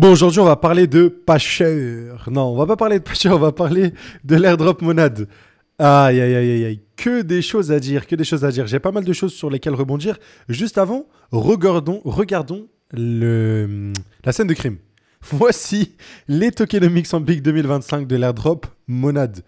Bon, aujourd'hui, on va parler de pas cher. Non, on va pas parler de pas cher, on va parler de l'airdrop monade. Aïe, aïe, aïe, aïe, aïe. Que des choses à dire, que des choses à dire. J'ai pas mal de choses sur lesquelles rebondir. Juste avant, regardons la scène de crime. Voici les tokenomics en big 2025 de l'airdrop monade.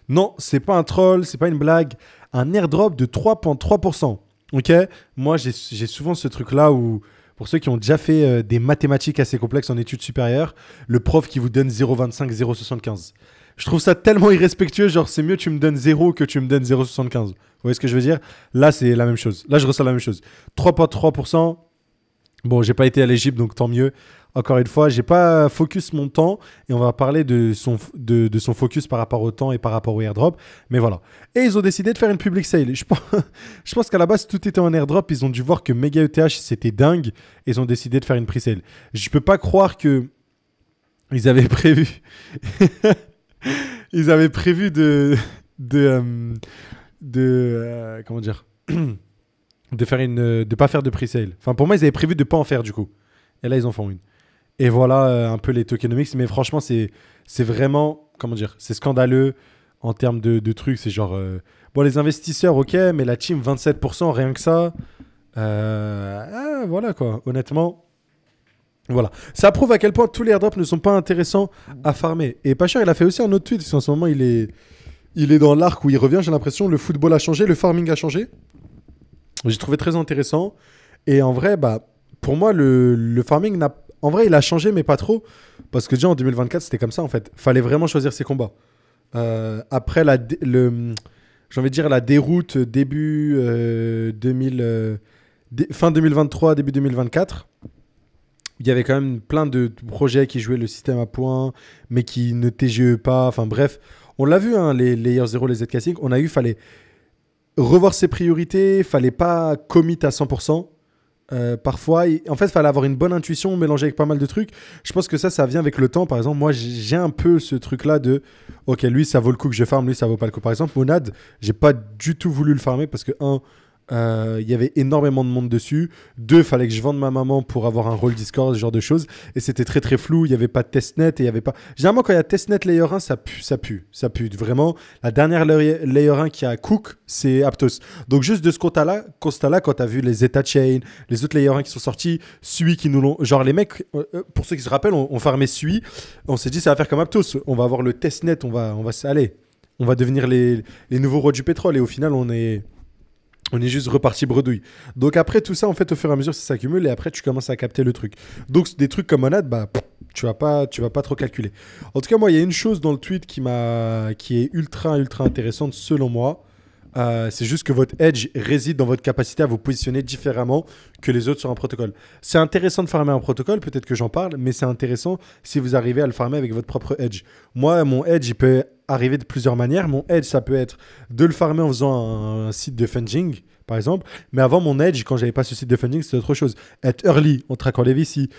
Non, c'est pas un troll, c'est pas une blague. Un airdrop de 3,3%. Ok. Moi, j'ai souvent ce truc-là où, pour ceux qui ont déjà fait des mathématiques assez complexes en études supérieures, le prof qui vous donne 0,25, 0,75. Je trouve ça tellement irrespectueux, genre c'est mieux tu me donnes 0 que tu me donnes 0,75. Vous voyez ce que je veux dire? Là, c'est la même chose. Là, je ressens la même chose. 3,3%. Bon, j'ai pas été à l'Égypte, donc tant mieux. Encore une fois, j'ai pas focus mon temps et on va parler de son focus par rapport au temps et par rapport au airdrop. Mais voilà. Et ils ont décidé de faire une public sale. Je pense qu'à la base, tout était en airdrop. Ils ont dû voir que Mega ETH, c'était dingue. Et ils ont décidé de faire une pre-sale. Je peux pas croire que ils avaient prévu. Ils avaient prévu de, euh, comment dire, de pas faire de pre-sale. Enfin, pour moi, ils avaient prévu de pas en faire du coup. Et là, ils en font une. Et voilà un peu les tokenomics. Mais franchement, c'est vraiment, comment dire, c'est scandaleux en termes de trucs. C'est genre, bon, les investisseurs, ok, mais la team, 27%, rien que ça. Voilà quoi, honnêtement. Voilà. Ça prouve à quel point tous les airdrops ne sont pas intéressants à farmer. Et Pacher, il a fait aussi un autre tweet, parce qu'en ce moment, il est dans l'arc où il revient, j'ai l'impression. Le football a changé, le farming a changé. J'ai trouvé très intéressant. Et en vrai, bah, pour moi, le farming n'a. En vrai, il a changé, mais pas trop. Parce que déjà en 2024, c'était comme ça, en fait. Fallait vraiment choisir ses combats. Après, j'ai envie de dire la déroute début 2000, fin 2023, début 2024. Il y avait quand même plein de projets qui jouaient le système à points, mais qui ne TGE pas. Enfin bref, on l'a vu, hein, les Layer 0, les ZK-Sync. On a eu, fallait revoir ses priorités, fallait pas commit à 100%. Parfois, en fait, il fallait avoir une bonne intuition mélangée avec pas mal de trucs. Je pense que ça vient avec le temps. Par exemple, moi, j'ai un peu ce truc-là de ok, lui, ça vaut le coup que je farme, lui, ça vaut pas le coup. Par exemple, Monad, j'ai pas du tout voulu le farmer parce que, il y avait énormément de monde dessus. Deux, fallait que je vende ma maman pour avoir un rôle Discord, ce genre de choses. Et c'était très très flou. Il n'y avait pas de testnet et il y avait pas. Généralement, quand il y a testnet layer 1, ça pue, ça pue, ça pue. Vraiment, la dernière layer 1 qui a cook, c'est Aptos. Donc, juste de ce constat-là, quand tu as vu les Zeta Chain, les autres layer 1 qui sont sortis, Sui qui nous l'ont. Genre, les mecs, pour ceux qui se rappellent, on farmait Sui. On s'est dit, ça va faire comme Aptos. On va avoir le testnet, on va aller. On va devenir les nouveaux rois du pétrole. Et au final, on est juste reparti bredouille. Donc après tout ça, en fait, au fur et à mesure, ça s'accumule et après, tu commences à capter le truc. Donc des trucs comme Monad, bah, tu vas pas trop calculer. En tout cas, moi, il y a une chose dans le tweet qui est ultra, ultra intéressante selon moi. C'est juste que votre edge réside dans votre capacité à vous positionner différemment que les autres sur un protocole. C'est intéressant de farmer un protocole, peut-être que j'en parle, mais c'est intéressant si vous arrivez à le farmer avec votre propre edge. Moi, mon edge, il peut arriver de plusieurs manières. Mon edge, ça peut être de le farmer en faisant un site de funding, par exemple. Mais avant, mon edge, quand j'avais pas ce site de funding, c'était autre chose. Être early en traquant les VC.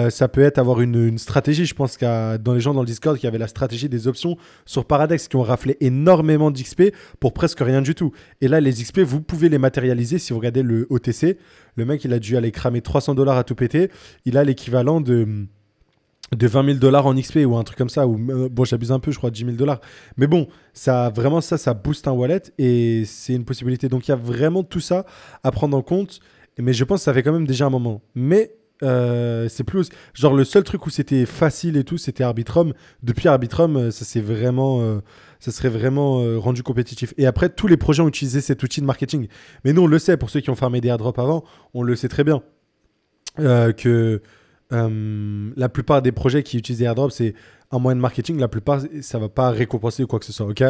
Ça peut être avoir une stratégie. Je pense dans les gens dans le Discord qui avaient la stratégie des options sur Paradex qui ont raflé énormément d'XP pour presque rien du tout. Et là, les XP, vous pouvez les matérialiser si vous regardez le OTC. Le mec, il a dû aller cramer $300 à tout péter. Il a l'équivalent de 20 000 dollars en XP ou un truc comme ça. Ou, bon, j'abuse un peu, je crois, de 10 000 dollars. Mais bon, vraiment, ça booste un wallet et c'est une possibilité. Donc, il y a vraiment tout ça à prendre en compte. Mais je pense que ça fait quand même déjà un moment. Mais c'est plus. Genre, le seul truc où c'était facile et tout, c'était Arbitrum. Depuis Arbitrum, ça serait vraiment rendu compétitif. Et après, tous les projets ont utilisé cet outil de marketing. Mais nous, on le sait, pour ceux qui ont farmé des airdrops avant, on le sait très bien. Que la plupart des projets qui utilisent des airdrops, c'est un moyen de marketing. La plupart, ça va pas récompenser ou quoi que ce soit. Ok.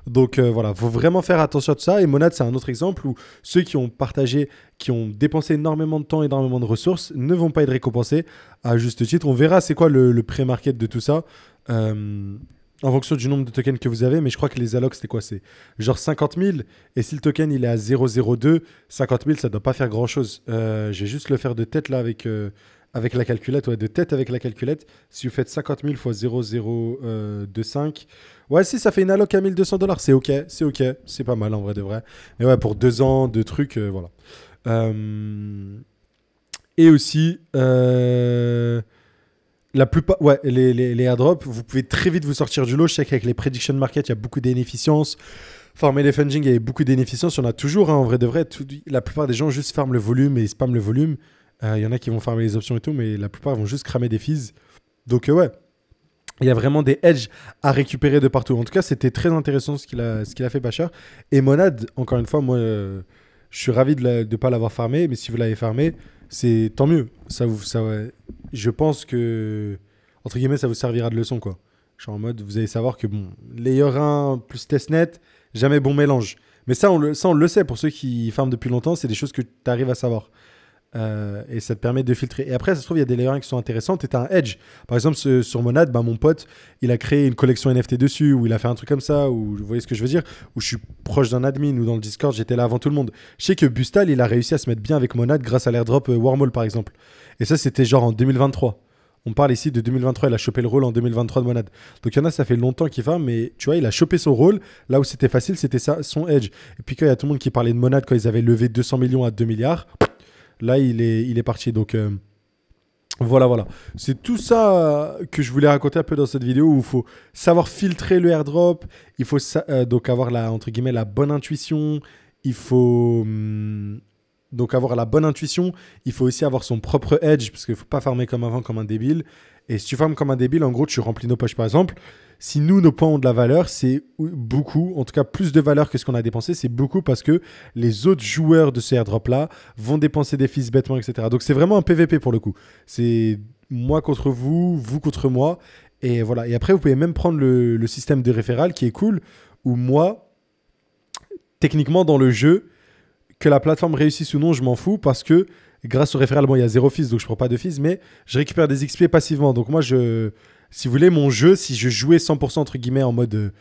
Donc voilà, faut vraiment faire attention à tout ça. Et Monad, c'est un autre exemple où ceux qui ont partagé, qui ont dépensé énormément de temps, énormément de ressources, ne vont pas être récompensés à juste titre. On verra c'est quoi le pré-market de tout ça. En fonction du nombre de tokens que vous avez, mais je crois que les allocs, c'était quoi? C'est genre 50 000. Et si le token il est à 0,02, 50 000, ça ne doit pas faire grand-chose. Je vais juste le faire de tête là avec la calculette. Ouais, de tête avec la calculette. Si vous faites 50 000 fois 0,025, ouais, si ça fait une alloc à 1200 dollars, c'est ok. C'est ok. C'est pas mal en vrai de vrai. Mais ouais, pour 2 ans de trucs, voilà. Et aussi, La plupart, ouais, les airdrops, vous pouvez très vite vous sortir du lot. Je sais qu'avec les prediction market, il y a beaucoup d'inefficience. Farmer les funding, il y a beaucoup d'inefficience. Il y en a toujours, hein, en vrai de vrai. La plupart des gens juste farment le volume et spamment le volume. Il y en a qui vont farmer les options et tout, mais la plupart vont juste cramer des fees. Donc, ouais, il y a vraiment des edges à récupérer de partout. En tout cas, c'était très intéressant ce qu'il a fait Bachar. Et Monad, encore une fois, moi, je suis ravi de ne pas l'avoir farmé. Mais si vous l'avez farmé, c'est tant mieux. Ouais, je pense que, entre guillemets, ça vous servira de leçon, quoi. Genre en mode, vous allez savoir que, bon, layer 1 plus testnet, jamais bon mélange. Mais ça, on le sait. Pour ceux qui farment depuis longtemps, c'est des choses que tu arrives à savoir. Et ça te permet de filtrer. Et après, ça se trouve, il y a des layers qui sont intéressantes et tu as un edge. Par exemple, sur Monad, bah, mon pote, il a créé une collection NFT dessus, ou il a fait un truc comme ça, ou vous voyez ce que je veux dire, où je suis proche d'un admin, ou dans le Discord, j'étais là avant tout le monde. Je sais que Bustal, il a réussi à se mettre bien avec Monad grâce à l'airdrop Wormhole, par exemple. Et ça, c'était genre en 2023. On parle ici de 2023, il a chopé le rôle en 2023 de Monad. Donc il y en a, ça fait longtemps qu'il farme, mais tu vois, il a chopé son rôle. Là où c'était facile, c'était ça, son edge. Et puis quand il y a tout le monde qui parlait de Monad quand ils avaient levé 200 millions à 2 milliards, là, il est parti. Donc, voilà. C'est tout ça que je voulais raconter un peu dans cette vidéo où il faut savoir filtrer le airdrop. Il faut donc avoir entre guillemets, la bonne intuition. Il faut donc avoir la bonne intuition. Il faut aussi avoir son propre edge parce qu'il ne faut pas farmer comme avant, comme un débile. Et si tu farmes comme un débile, en gros, tu remplis nos poches, par exemple. Si nous, nos points ont de la valeur, c'est beaucoup, en tout cas plus de valeur que ce qu'on a dépensé, c'est beaucoup parce que les autres joueurs de ce airdrop-là vont dépenser des fees bêtement, etc. Donc c'est vraiment un PVP pour le coup. C'est moi contre vous, vous contre moi. Et voilà. Et après, vous pouvez même prendre le système de référal qui est cool, où moi, techniquement, dans le jeu, que la plateforme réussisse ou non, je m'en fous parce que grâce au référal, bon, il y a 0 fees, donc je ne prends pas de fees, mais je récupère des XP passivement. Donc moi, si vous voulez, mon jeu, si je jouais 100% entre guillemets en mode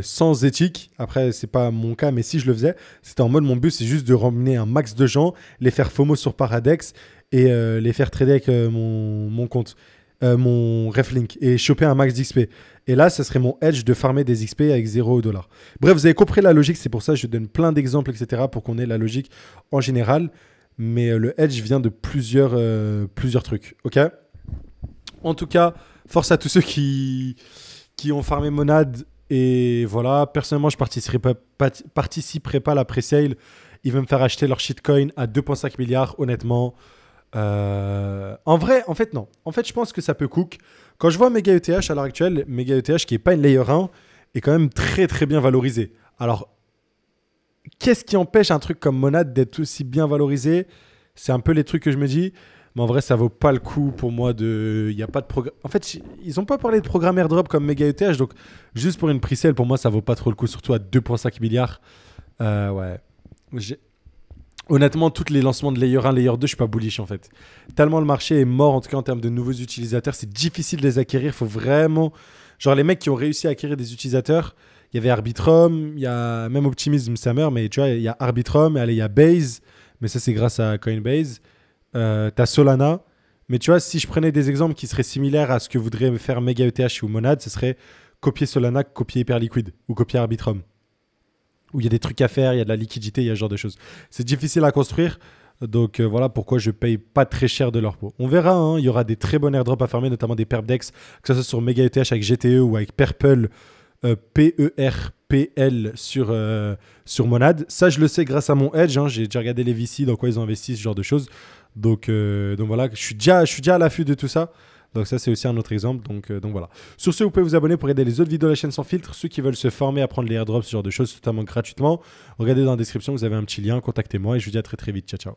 sans éthique, après, c'est pas mon cas, mais si je le faisais, c'était en mode mon but, c'est juste de ramener un max de gens, les faire FOMO sur Paradex et les faire trader avec mon compte, mon reflink et choper un max d'XP. Et là, ça serait mon edge de farmer des XP avec 0 $. Bref, vous avez compris la logique, c'est pour ça que je donne plein d'exemples, etc. pour qu'on ait la logique en général. Mais le edge vient de plusieurs trucs, ok? En tout cas, force à tous ceux qui ont farmé Monad. Et voilà, personnellement, je participerai pas à la pre-sale. Ils veulent me faire acheter leur shitcoin à 2,5 milliards, honnêtement. En vrai, en fait, non. En fait, je pense que ça peut cook. Quand je vois Mega ETH à l'heure actuelle, Mega ETH qui n'est pas une layer 1, est quand même très très bien valorisé. Alors, qu'est-ce qui empêche un truc comme Monad d'être aussi bien valorisé? C'est un peu les trucs que je me dis. Mais en vrai, ça vaut pas le coup pour moi de... Il y a pas de programme... En fait, ils n'ont pas parlé de programme airdrop comme Mega ETH. Donc, juste pour une pre-sale, pour moi, ça vaut pas trop le coup. Surtout à 2,5 milliards. Ouais. Honnêtement, tous les lancements de Layer 1, Layer 2, je suis pas bullish en fait. Tellement le marché est mort, en tout cas en termes de nouveaux utilisateurs, c'est difficile de les acquérir. Il faut vraiment... Genre les mecs qui ont réussi à acquérir des utilisateurs, il y avait Arbitrum, il y a même Optimism, ça meurt, mais tu vois, il y a Arbitrum, allez, il y a Base, mais ça c'est grâce à Coinbase. T'as Solana. Mais tu vois, si je prenais des exemples qui seraient similaires à ce que voudrait faire Mega ETH ou Monad, ce serait copier Solana, copier Hyperliquid ou copier Arbitrum. Où il y a des trucs à faire, il y a de la liquidité, il y a ce genre de choses. C'est difficile à construire, donc voilà pourquoi je paye pas très cher de leur pot. On verra, hein, il y aura des très bons airdrops à farmer, notamment des perpdex, que ce soit sur Mega ETH avec GTE ou avec Perple, PERPL sur Monad. Ça, je le sais grâce à mon edge, hein, j'ai déjà regardé les VC, dans quoi ils ont investi, ce genre de choses. Donc voilà, je suis déjà à l'affût de tout ça. Donc ça, c'est aussi un autre exemple. Donc voilà. Sur ce, vous pouvez vous abonner pour aider les autres vidéos de la chaîne sans filtre. Ceux qui veulent se former à prendre les airdrops, ce genre de choses, totalement gratuitement. Regardez dans la description, vous avez un petit lien. Contactez-moi et je vous dis à très très vite. Ciao, ciao.